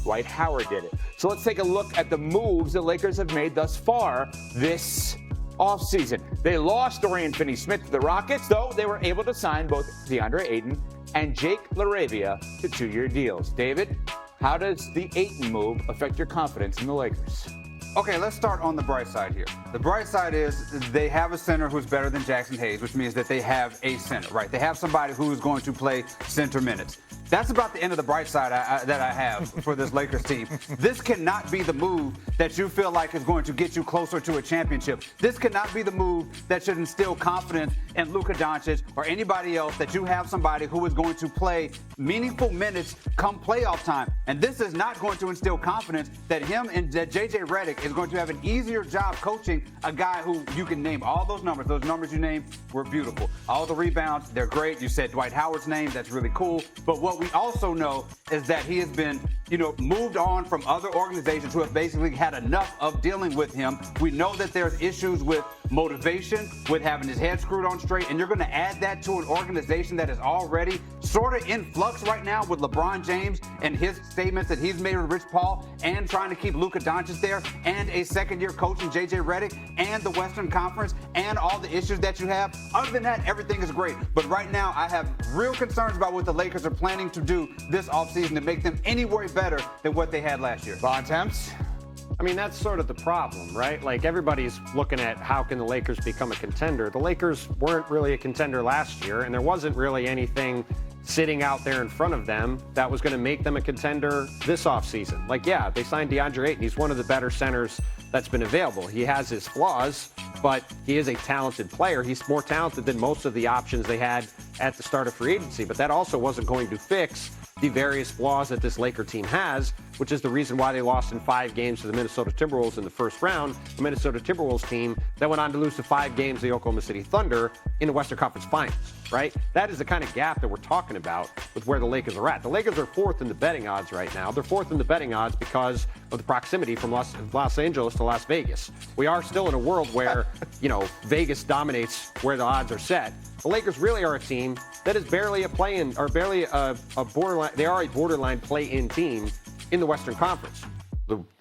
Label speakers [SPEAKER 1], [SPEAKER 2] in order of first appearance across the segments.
[SPEAKER 1] Dwight Howard did it. So let's take a look at the moves the Lakers have made thus far this offseason. They lost Dorian Finney-Smith to the Rockets, though they were able to sign both DeAndre Ayton and Jake LaRavia to 2-year deals. David, how does the Ayton move affect your confidence in the Lakers?
[SPEAKER 2] Okay, let's start on the bright side here. The bright side is they have a center who's better than Jackson Hayes, which means that they have a center, right? They have somebody who's going to play center minutes. That's about the end of the bright side that I have for this Lakers team. This cannot be the move that you feel like is going to get you closer to a championship. This cannot be the move that should instill confidence in Luka Doncic or anybody else, that you have somebody who is going to play meaningful minutes come playoff time. And this is not going to instill confidence that him and that JJ Redick is going to have an easier job coaching a guy who you can name all those numbers. Those numbers you named were beautiful. All the rebounds, they're great. You said Dwight Howard's name. That's really cool. But what we also know is that he has been, moved on from other organizations who have basically had enough of dealing with him. We know that there's issues with motivation, with having his head screwed on straight, and you're going to add that to an organization that is already sort of in flux right now with LeBron James and his statements that he's made with Rich Paul, and trying to keep Luka Doncic there, and a second-year coach in JJ Redick, and the Western Conference, and all the issues that you have. Other than that, everything is great. But right now, I have real concerns about what the Lakers are planning to do this offseason to make them anywhere better than what they had last year.
[SPEAKER 1] Bontemps?
[SPEAKER 3] I mean, that's sort of the problem, right? Like, everybody's looking at how can the Lakers become a contender. The Lakers weren't really a contender last year, and there wasn't really anything sitting out there in front of them that was going to make them a contender this offseason. Like, yeah, they signed DeAndre Ayton. He's one of the better centers that's been available. He has his flaws, but he is a talented player. He's more talented than most of the options they had at the start of free agency, but that also wasn't going to fix the various flaws that this Laker team has, which is the reason why they lost in 5 games to the Minnesota Timberwolves in the first round. The Minnesota Timberwolves team that went on to lose to 5 games to the Oklahoma City Thunder in the Western Conference Finals, right? That is the kind of gap that we're talking about with where the Lakers are at. The Lakers are 4th in the betting odds right now. They're 4th in the betting odds because of the proximity from Los Angeles to Las Vegas. We are still in a world where, Vegas dominates where the odds are set. The Lakers really are a team that is barely a play-in, or barely a borderline. They are a borderline play-in team in the Western Conference.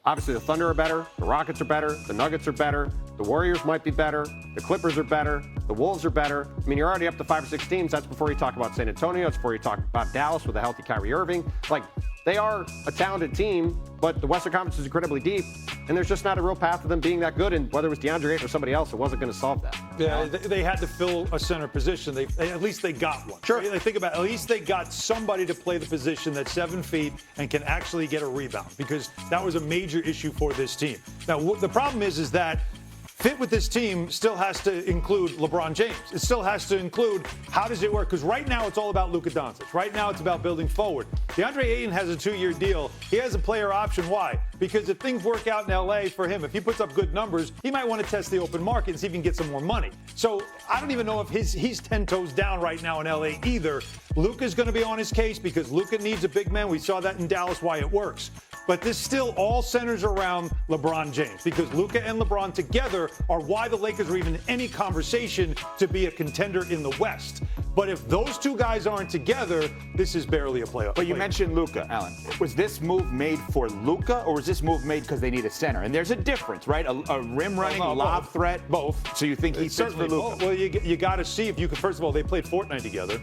[SPEAKER 3] Obviously, the Thunder are better. The Rockets are better. The Nuggets are better. The Warriors might be better. The Clippers are better. The Wolves are better. I mean, you're already up to 5 or 6 teams. That's before you talk about San Antonio. That's before you talk about Dallas with a healthy Kyrie Irving. Like, they are a talented team, but the Western Conference is incredibly deep, and there's just not a real path to them being that good. And whether it was DeAndre Ayton or somebody else, it wasn't going to solve that.
[SPEAKER 4] Yeah, they had to fill a center position. At least they got one.
[SPEAKER 3] Sure.
[SPEAKER 4] They think about it, at least they got somebody to play the position that's 7 feet and can actually get a rebound, because that was a major issue for this team. Now, the problem is that fit with this team still has to include LeBron James. It still has to include how does it work? Because right now it's all about Luka Doncic. Right now it's about building forward. DeAndre Ayton has a 2-year deal. He has a player option. Why? Because if things work out in L.A. for him, if he puts up good numbers, he might want to test the open market and see if he can get some more money. So I don't even know if he's 10 toes down right now in L.A. either. Luka's going to be on his case because Luka needs a big man. We saw that in Dallas, why it works. But this still all centers around LeBron James, because Luka and LeBron together are why the Lakers are even in any conversation to be a contender in the West. But if those two guys aren't together, this is barely a playoff.
[SPEAKER 1] But you mentioned Luka, Alan. Was this move made for Luka, or was this move made because they need a center? And there's a difference, right? A rim-running lob threat.
[SPEAKER 4] Both.
[SPEAKER 1] So you think he fits for Luka?
[SPEAKER 4] Well, you got to see if you can. First of all, they played Fortnite together.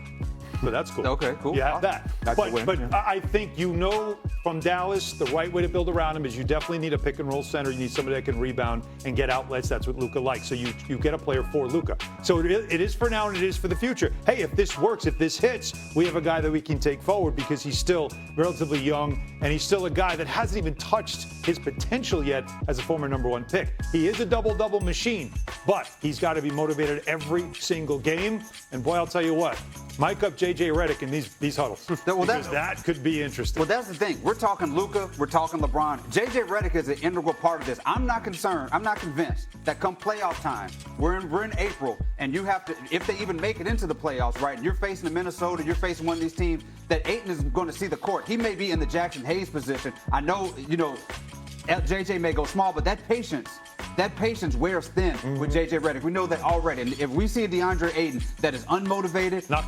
[SPEAKER 4] So that's cool.
[SPEAKER 1] Okay, cool.
[SPEAKER 4] You have that. But I think from Dallas, the right way to build around him is you definitely need a pick-and-roll center. You need somebody that can rebound and get outlets. That's what Luka likes. So you get a player for Luka. So it is for now and it is for the future. Hey, if this works, if this hits, we have a guy that we can take forward because he's still relatively young and he's still a guy that hasn't even touched his potential yet as a former #1 pick. He is a double-double machine, but he's got to be motivated every single game. And boy, I'll tell you what, mic up JJ Redick in these huddles. Because that could be interesting.
[SPEAKER 2] Well, that's the thing. We're talking Luka, we're talking LeBron. JJ Redick is an integral part of this. I'm not convinced that come playoff time, we're in April, and you have to, if they even make it into the playoffs, right, and you're facing the Minnesota, you're facing one of these teams, that Ayton is going to see the court. He may be in the Jackson Hayes position. I know, JJ may go small, but that patience that patience wears thin with J.J. Redick. We know that already. And if we see DeAndre Ayton that is unmotivated,
[SPEAKER 4] not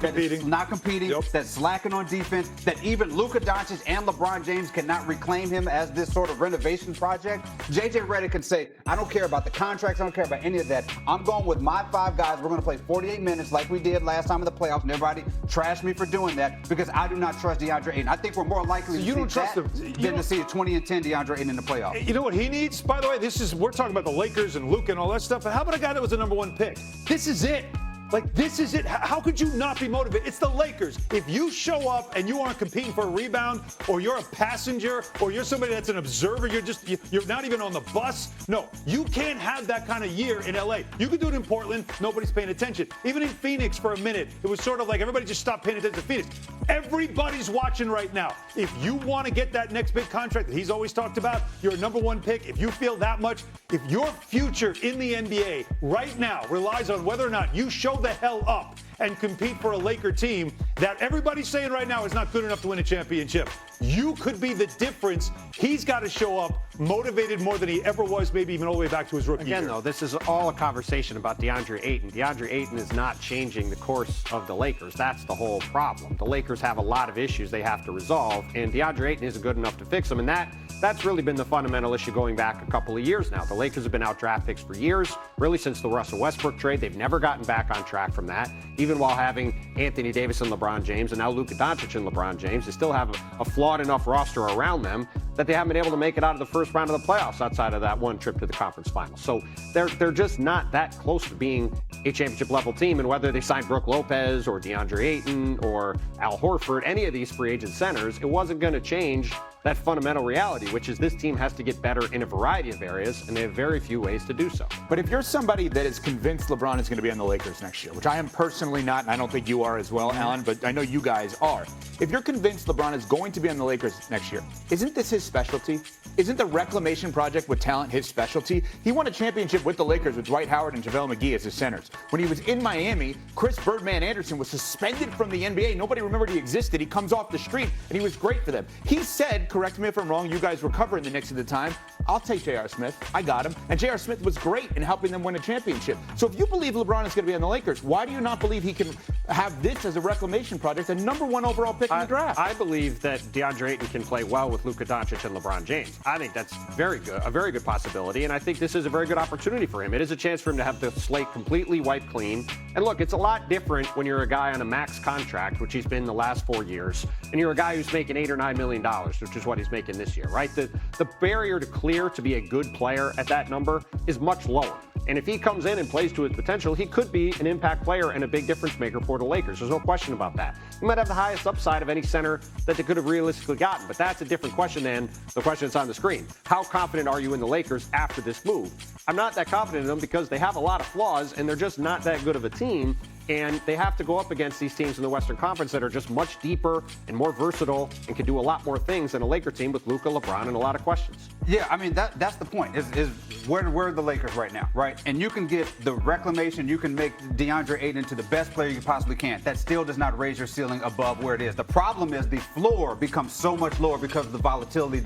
[SPEAKER 4] competing, yep.
[SPEAKER 2] that's slacking on defense, that even Luka Doncic and LeBron James cannot reclaim him as this sort of renovation project, J.J. Redick can say, I don't care about the contracts, I don't care about any of that. I'm going with my 5 guys. We're going to play 48 minutes like we did last time in the playoffs, and everybody trashed me for doing that because I do not trust DeAndre Ayton. I think we're more likely to see that than to see a 20-10 DeAndre Ayton in the playoffs.
[SPEAKER 4] You know what he needs, by the way? We're talking about the Lakers and Luka and all that stuff, but how about a guy that was the #1 pick? This is it. Like, this is it. How could you not be motivated? It's the Lakers. If you show up and you aren't competing for a rebound, or you're a passenger, or you're somebody that's an observer, you're not even on the bus. No, you can't have that kind of year in LA. You could do it in Portland. Nobody's paying attention. Even in Phoenix for a minute, it was sort of like everybody just stopped paying attention to Phoenix. Everybody's watching right now. If you want to get that next big contract that he's always talked about, you're a #1 pick. If you feel that much, if your future in the NBA right now relies on whether or not you show the hell up and compete for a Laker team that everybody's saying right now is not good enough to win a championship, you could be the difference. He's got to show up motivated more than he ever was, maybe even all the way back to his rookie year.
[SPEAKER 3] Again, though, this is all a conversation about DeAndre Ayton. DeAndre Ayton is not changing the course of the Lakers. That's the whole problem. The Lakers have a lot of issues they have to resolve, and DeAndre Ayton isn't good enough to fix them, and that's really been the fundamental issue going back a couple of years now. The Lakers have been out draft picks for years, really since the Russell Westbrook trade. They've never gotten back on track from that, even while having Anthony Davis and LeBron James, and now Luka Doncic and LeBron James. They still have a flawed enough roster around them that they haven't been able to make it out of the first round of the playoffs outside of that one trip to the conference finals. So they're just not that close to being a championship level team. And whether they sign Brook Lopez or DeAndre Ayton or Al Horford, any of these free agent centers, it wasn't going to change that fundamental reality, which is this team has to get better in a variety of areas, and they have very few ways to do so.
[SPEAKER 1] But if you're somebody that is convinced LeBron is going to be on the Lakers next year, which I am personally not, and I don't think you are as well, Alan, but I know you guys are. If you're convinced LeBron is going to be on the Lakers next year, isn't this his specialty? Isn't the reclamation project with talent his specialty? He won a championship with the Lakers with Dwight Howard and JaVale McGee as his centers. When he was in Miami, Chris Birdman Anderson was suspended from the NBA. Nobody remembered he existed. He comes off the street, and he was great for them. He said, correct me if I'm wrong, you guys were covering the Knicks at the time, I'll take J.R. Smith. I got him. And J.R. Smith was great in helping them win a championship. So if you believe LeBron is going to be on the Lakers, why do you not believe he can have this as a reclamation project, a #1 overall pick in the draft?
[SPEAKER 3] I believe that DeAndre Ayton can play well with Luka Doncic and LeBron James. I think that's very good, a very good possibility, and I think this is a very good opportunity for him. It is a chance for him to have the slate completely wiped clean. And look, it's a lot different when you're a guy on a max contract, which he's been the last 4 years, and you're a guy who's making $8 or $9 million, which is what he's making this year, right? The barrier to clear to be a good player at that number is much lower. And if he comes in and plays to his potential, he could be an impact player and a big difference maker for the Lakers. There's no question about that. He might have the highest upside of any center that they could have realistically gotten, but that's a different question than the question that's on the screen. How confident are you in the Lakers after this move? I'm not that confident in them because they have a lot of flaws and they're just not that good of a team. And they have to go up against these teams in the Western Conference that are just much deeper and more versatile and can do a lot more things than a Laker team with Luka, LeBron, and a lot of questions.
[SPEAKER 2] Yeah, I mean, that's the point, is where are the Lakers right now, right? And you can get the reclamation, you can make DeAndre Ayton into the best player you possibly can. That still does not raise your ceiling above where it is. The problem is the floor becomes so much lower because of the volatility